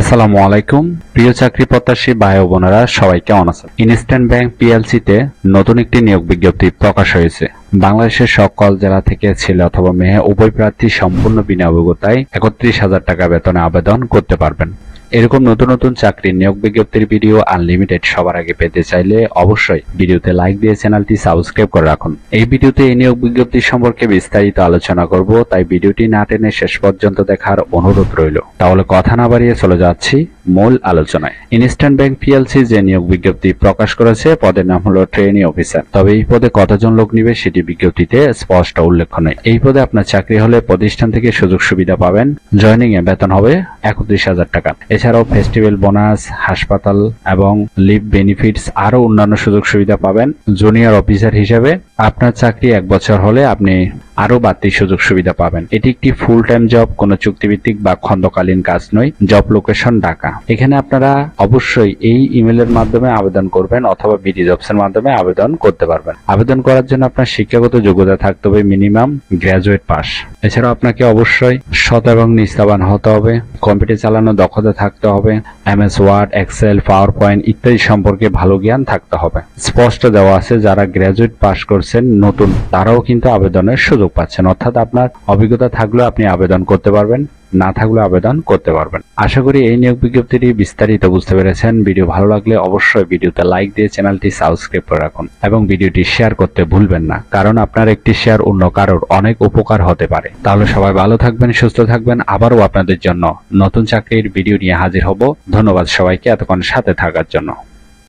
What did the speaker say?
আসসালামু আলাইকুম প্রিয় চাকরি প্রত্যাশী ভাই ও বোনেরা, সবাই কেমন আছেন? ইনস্ট্যান্ট ব্যাংক পিএলসিতে নতুন একটি নিয়োগ বিজ্ঞপ্তি প্রকাশ হয়েছে। বাংলাদেশের সকল জেলা থেকে ছেলে অথবা মেয়ে উভয় প্রার্থী সম্পূর্ণ বিনা অভিজ্ঞতায় ৩১,০০০ টাকা বেতনে আবেদন করতে পারবেন। এরকম নতুন নতুন চাকরির নিয়োগ বিজ্ঞপ্তির ভিডিও আনলিমিটেড সবার আগে পেতে চাইলে অবশ্যই ভিডিওতে লাইক দিয়ে চ্যানেলটি সাবস্ক্রাইব করে রাখুন। এই ভিডিওতে এই নিয়োগ বিজ্ঞপ্তি সম্পর্কে বিস্তারিত আলোচনা করব, তাই ভিডিওটি না টেনে শেষ পর্যন্ত দেখার অনুরোধ রইল। তাহলে কথা না বাড়িয়ে চলে যাচ্ছি মূল আলোচনায়। ইনস্ট্যান্ট ব্যাংক পিএলসি যে নিয়োগ বিজ্ঞপ্তি প্রকাশ করেছে পদের নাম হলো ট্রেনি অফিসার। তবে এই পদে কতজন লোক নিবে সেটি বিজ্ঞপ্তিতে স্পষ্ট উল্লেখ নেই। এই পদে আপনার চাকরি হলে প্রতিষ্ঠান থেকে সুযোগ সুবিধা পাবেন। জয়নিং এ বেতন হবে ৩১,০০০ টাকা। এছাড়াও ফেস্টিভ্যাল বোনাস, হাসপাতাল এবং লিভ বেনিফিটস আরো অন্যান্য সুযোগ সুবিধা পাবেন। জুনিয়র অফিসার হিসেবে আপনার চাকরি ১ বছর হলে আপনি আরো বাড়তি সুযোগ সুবিধা পাবেন। এটি একটি ফুল টাইম জব, কোনো চুক্তিভিত্তিক বা খণ্ডকালীন কাজ নয়। Job location Dhaka. এখানে আপনারা অবশ্যই এই ইমেলের মাধ্যমে আবেদন করবেন অথবা বিডি জবস এর মাধ্যমে আবেদন করতে পারবেন। আবেদন করার জন্য আপনার শিক্ষাগত যোগ্যতা থাকতে হবে মিনিমাম গ্রাজুয়েট পাস। এছাড়াও আপনাকে অবশ্যই সৎ এবং নিষ্ঠাবান হতে হবে, কম্পিউটার চালানোর দক্ষতা থাকতে হবে, MS Word, Excel, PowerPoint ইত্যাদি সম্পর্কে ভালো জ্ঞান থাকতে হবে। স্পষ্ট দেওয়া আছে যারা গ্রাজুয়েট পাস করছেন নতুন তারাও কিন্তু আবেদনের সুযোগ পাচ্ছেন, অর্থাৎ আপনার অভিজ্ঞতা থাকলেও আপনি আবেদন করতে পারবেন, না থাকলে আবেদন করতে পারবেন। আশা করি এই নিয়োগ বিজ্ঞপ্তিটি বিস্তারিত বুঝতে পেরেছেন। ভিডিও ভালো লাগলে অবশ্যই ভিডিওতে লাইক দিয়ে চ্যানেলটি সাবস্ক্রাইব করে রাখুন এবং ভিডিওটি শেয়ার করতে ভুলবেন না, কারণ আপনার একটি শেয়ার অন্য কারোর অনেক উপকার হতে পারে। তাহলে সবাই ভালো থাকবেন, সুস্থ থাকবেন। আবারও আপনাদের জন্য নতুন চাকরির ভিডিও নিয়ে হাজির হব। ধন্যবাদ সবাইকে এতক্ষণ সাথে থাকার জন্য।